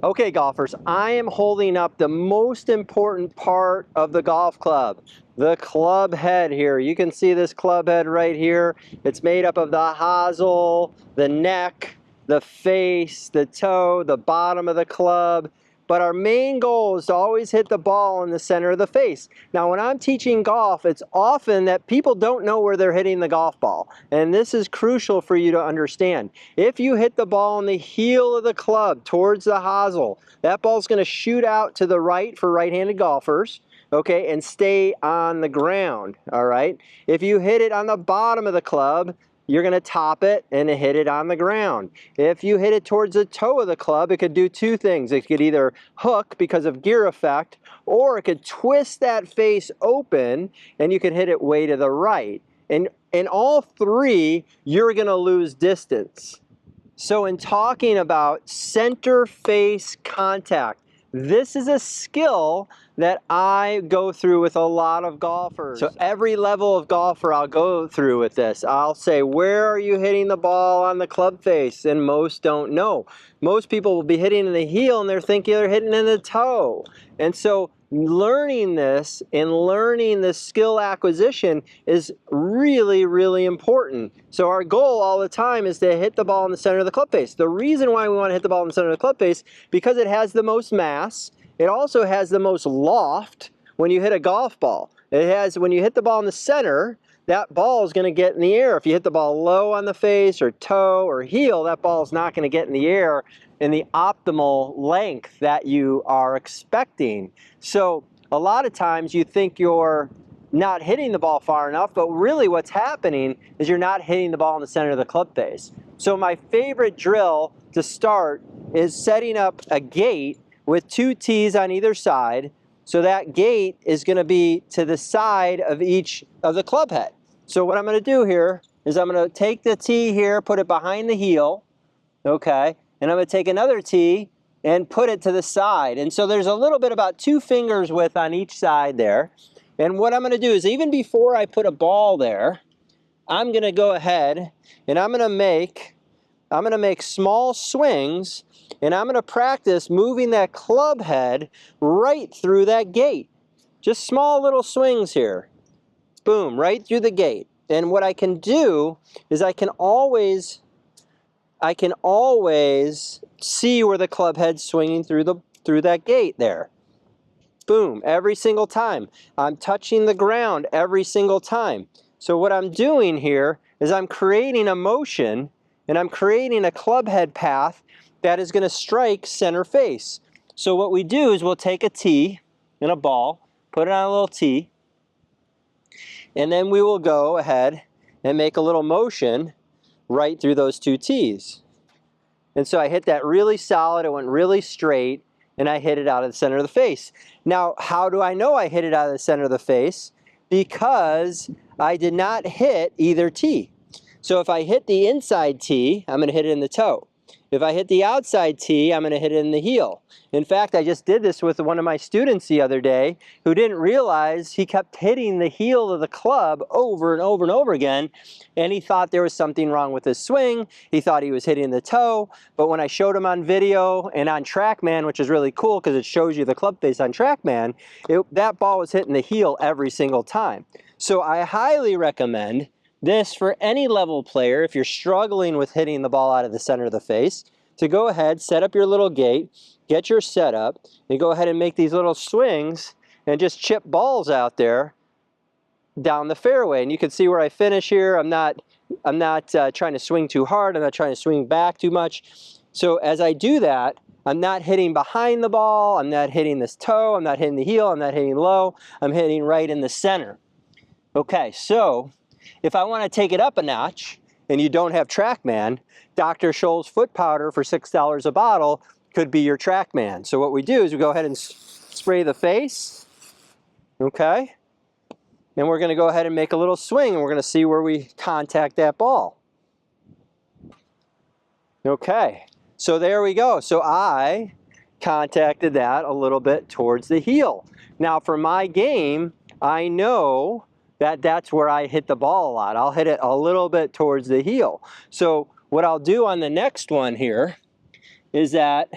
Okay, golfers, I am holding up the most important part of the golf club, the club head here. You can see this club head right here. It's made up of the hosel, the neck, the face, the toe, the bottom of the club. But our main goal is to always hit the ball in the center of the face. Now, when I'm teaching golf, it's often that people don't know where they're hitting the golf ball. And this is crucial for you to understand. If you hit the ball in the heel of the club towards the hosel, that ball's going to shoot out to the right for right-handed golfers, okay, and stay on the ground, all right? If you hit it on the bottom of the club, you're going to top it and hit it on the ground. If you hit it towards the toe of the club, it could do two things. It could either hook because of gear effect, or it could twist that face open and you could hit it way to the right. And in all three, you're going to lose distance. So in talking about center face contact, this is a skill that I go through with a lot of golfers. So every level of golfer I'll go through with this. I'll say, where are you hitting the ball on the club face? And most don't know. Most people will be hitting in the heel and they're thinking they're hitting in the toe. And so learning this and learning this skill acquisition is really, really important. So our goal all the time is to hit the ball in the center of the club face. The reason why we want to hit the ball in the center of the club face, because it has the most mass. It also has the most loft when you hit a golf ball. It has, when you hit the ball in the center, that ball is going to get in the air. If you hit the ball low on the face or toe or heel, that ball is not going to get in the air in the optimal length that you are expecting. So a lot of times you think you're not hitting the ball far enough, but really what's happening is you're not hitting the ball in the center of the club face. So my favorite drill to start is setting up a gate with 2 tees on either side. So that gate is going to be to the side of each of the club head. So what I'm going to do here is I'm going to take the tee here, put it behind the heel, okay, and I'm going to take another tee and put it to the side. And so there's a little bit about 2 fingers width on each side there. And what I'm going to do is, even before I put a ball there, I'm going to go ahead and I'm going to make small swings, and I'm going to practice moving that club head right through that gate. Just small little swings here. Boom, right through the gate. And what I can do is I can always see where the club head's swinging through that gate there. Boom, every single time. I'm touching the ground every single time. So what I'm doing here is I'm creating a motion, and I'm creating a club head path that is going to strike center face. So what we do is we'll take a tee and a ball, put it on a little tee, and then we will go ahead and make a little motion right through those 2 tees. And so I hit that really solid, it went really straight, and I hit it out of the center of the face. Now, how do I know I hit it out of the center of the face? Because I did not hit either tee. So if I hit the inside tee, I'm going to hit it in the toe. If I hit the outside tee, I'm going to hit it in the heel. In fact, I just did this with one of my students the other day who didn't realize he kept hitting the heel of the club over and over and over again, and he thought there was something wrong with his swing. He thought he was hitting the toe, but when I showed him on video and on TrackMan, which is really cool because it shows you the club face on TrackMan, that ball was hitting the heel every single time. So I highly recommend this for any level player, if you're struggling with hitting the ball out of the center of the face, to go ahead, set up your little gate, get your setup, and go ahead and make these little swings and just chip balls out there down the fairway. And you can see where I finish here. I'm not trying to swing too hard. I'm not trying to swing back too much. So as I do that, I'm not hitting behind the ball. I'm not hitting this toe. I'm not hitting the heel. I'm not hitting low. I'm hitting right in the center. Okay, so if I want to take it up a notch and you don't have TrackMan, Dr. Scholl's foot powder for $6 a bottle could be your TrackMan. So what we do is we go ahead and spray the face, okay? And we're going to go ahead and make a little swing, and we're going to see where we contact that ball. Okay, so there we go. So I contacted that a little bit towards the heel. Now for my game, I know that's where I hit the ball a lot. I'll hit it a little bit towards the heel. So what I'll do on the next one here is that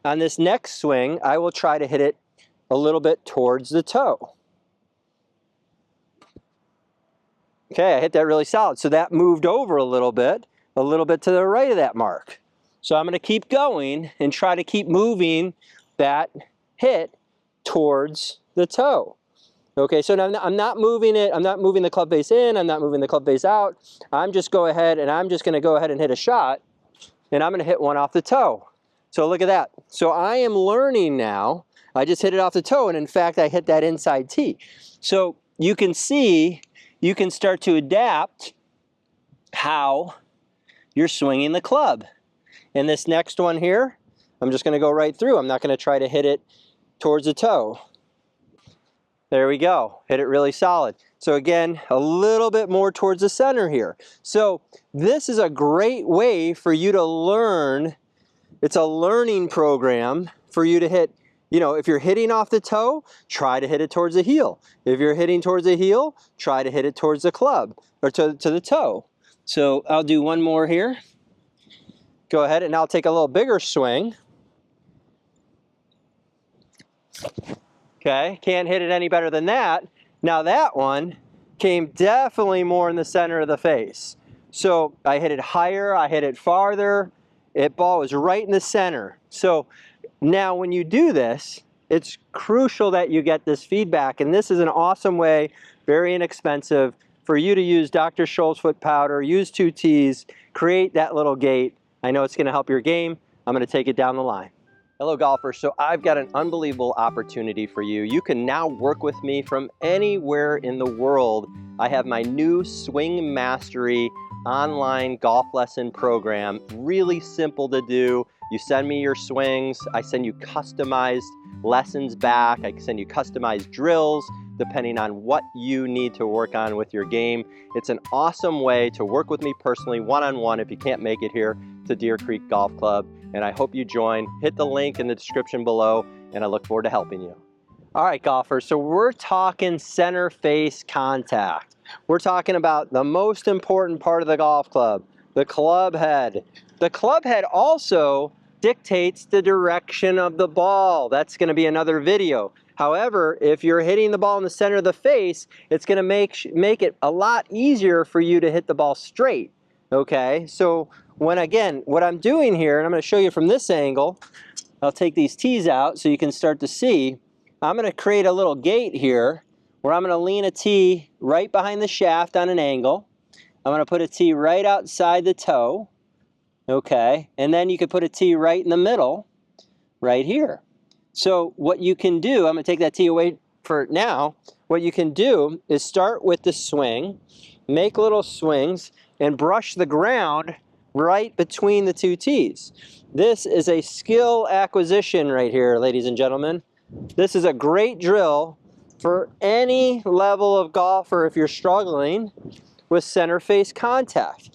on this next swing, I will try to hit it a little bit towards the toe. Okay, I hit that really solid. So that moved over a little bit to the right of that mark. So I'm going to keep going and try to keep moving that hit towards the toe. Okay, so now I'm not moving it, I'm not moving the club face in, I'm not moving the club face out. I'm just going to go ahead and hit a shot, and I'm going to hit one off the toe. So look at that. So I am learning now. I just hit it off the toe, and in fact, I hit that inside tee. So you can see, you can start to adapt how you're swinging the club. And this next one here, I'm just going to go right through. I'm not going to try to hit it towards the toe. There we go, hit it really solid. So again, a little bit more towards the center here. So this is a great way for you to learn. It's a learning program for you to hit, you know, if you're hitting off the toe, try to hit it towards the heel. If you're hitting towards the heel, try to hit it towards the club, or to the toe. So I'll do one more here. Go ahead, and I'll take a little bigger swing. Okay, can't hit it any better than that. Now that one came definitely more in the center of the face. So I hit it higher, I hit it farther. Ball was right in the center. So now when you do this, it's crucial that you get this feedback. And this is an awesome way, very inexpensive, for you to use Dr. Scholl's foot powder, use 2 tees, create that little gate. I know it's going to help your game. I'm going to take it down the line. Hello golfers, so I've got an unbelievable opportunity for you. You can now work with me from anywhere in the world. I have my new Swing Mastery online golf lesson program. Really simple to do. You send me your swings, I send you customized lessons back, I send you customized drills depending on what you need to work on with your game. It's an awesome way to work with me personally, one-on-one, if you can't make it here to Deer Creek Golf Club. And I hope you join. Hit the link in the description below, and I look forward to helping you. All right, golfers, so we're talking center face contact. We're talking about the most important part of the golf club, the club head. The club head also dictates the direction of the ball. That's going to be another video. However, if you're hitting the ball in the center of the face, it's going to make it a lot easier for you to hit the ball straight. Okay, so what I'm doing here, and I'm going to show you from this angle, I'll take these tees out so you can start to see. I'm going to create a little gate here where I'm going to lean a tee right behind the shaft on an angle. I'm going to put a tee right outside the toe. Okay, and then you could put a tee right in the middle, right here. So what you can do, I'm going to take that tee away for now. What you can do is start with the swing, make little swings, and brush the ground right between the 2 tees. This is a skill acquisition right here, ladies and gentlemen. This is a great drill for any level of golfer if you're struggling with center face contact.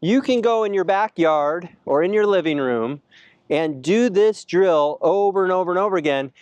You can go in your backyard or in your living room and do this drill over and over and over again,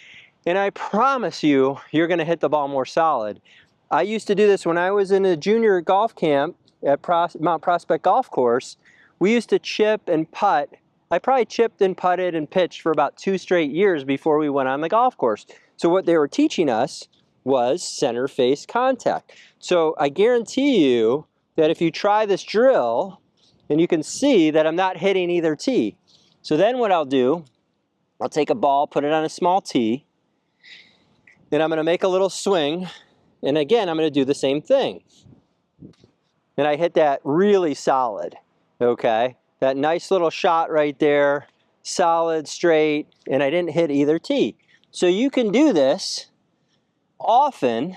and I promise you, you're going to hit the ball more solid. I used to do this when I was in a junior golf camp at Mount Prospect Golf Course. We used to chip and putt. I probably chipped and putted and pitched for about 2 straight years before we went on the golf course. So what they were teaching us was center face contact. So I guarantee you that if you try this drill, and you can see that I'm not hitting either tee. So then what I'll do, I'll take a ball, put it on a small tee, then I'm going to make a little swing, and again I'm going to do the same thing. And I hit that really solid, okay? That nice little shot right there, solid, straight, and I didn't hit either tee. So you can do this often,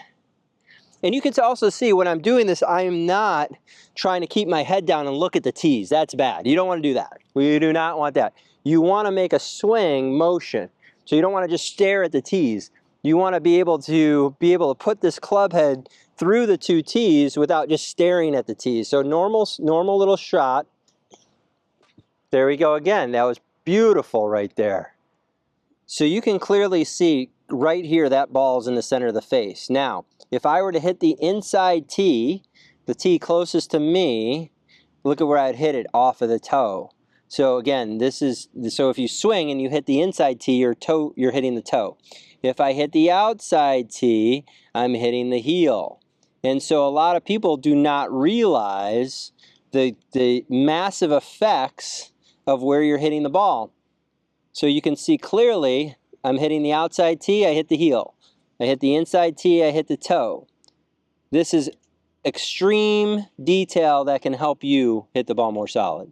and you can also see when I'm doing this, I am not trying to keep my head down and look at the tees. That's bad. You don't want to do that. We do not want that. You want to make a swing motion. So you don't want to just stare at the tees. You want to be able to put this club head through the 2 tees without just staring at the tees. So normal little shot. There we go again. That was beautiful right there. So you can clearly see right here that ball's in the center of the face. Now, if I were to hit the inside tee, the tee closest to me, look at where I'd hit it, off of the toe. So again, so if you swing and you hit the inside tee, you're hitting the toe. If I hit the outside tee, I'm hitting the heel. And so a lot of people do not realize the massive effects of where you're hitting the ball. So you can see clearly, I'm hitting the outside tee, I hit the heel. I hit the inside tee, I hit the toe. This is extreme detail that can help you hit the ball more solid.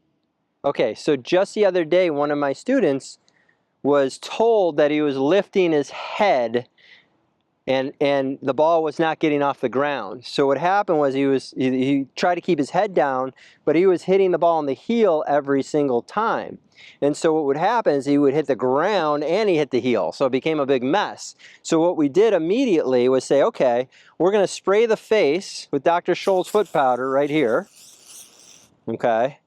Okay, so just the other day, one of my students was told that he was lifting his head and the ball was not getting off the ground. So what happened was he tried to keep his head down, but he was hitting the ball on the heel every single time. And so what would happen is he would hit the ground and he hit the heel. So it became a big mess. So what we did immediately was say, okay, we're going to spray the face with Dr. Scholl's foot powder right here. Okay.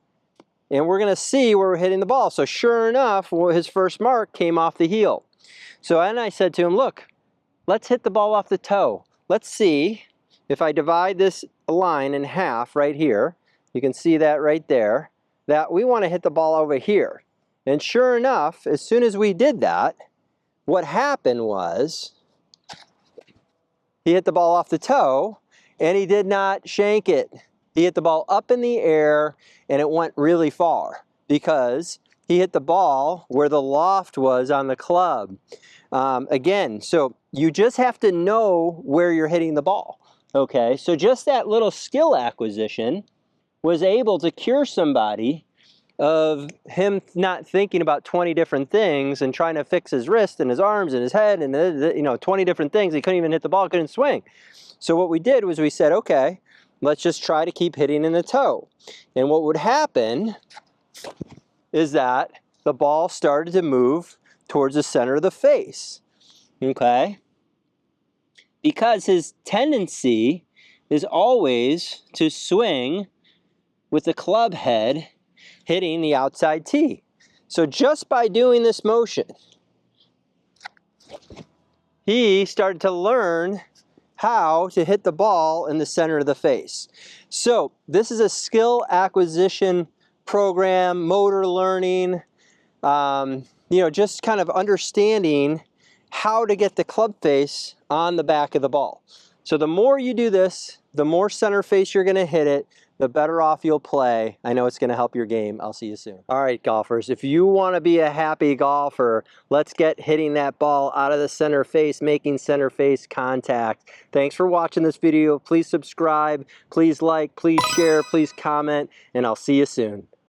And we're going to see where we're hitting the ball. So sure enough, his first mark came off the heel. So then I said to him, look, let's hit the ball off the toe. Let's see if I divide this line in half right here. You can see that right there, that we want to hit the ball over here. And sure enough, as soon as we did that, what happened was he hit the ball off the toe and he did not shank it. He hit the ball up in the air and it went really far because he hit the ball where the loft was on the club. Again, so you just have to know where you're hitting the ball. Okay, so just that little skill acquisition was able to cure somebody of him not thinking about 20 different things and trying to fix his wrist and his arms and his head and 20 different things. He couldn't even hit the ball, couldn't swing. So what we did was we said, okay, let's just try to keep hitting in the toe. And what would happen is that the ball started to move towards the center of the face. Okay? Because his tendency is always to swing with the club head hitting the outside tee. So just by doing this motion, he started to learn how to hit the ball in the center of the face. So this is a skill acquisition program, motor learning, just kind of understanding how to get the club face on the back of the ball. So the more you do this, the more center face you're going to hit it, the better off you'll play. I know it's going to help your game. I'll see you soon. All right, golfers, if you want to be a happy golfer, let's get hitting that ball out of the center face, making center face contact. Thanks for watching this video. Please subscribe, please like, please share, please comment, and I'll see you soon.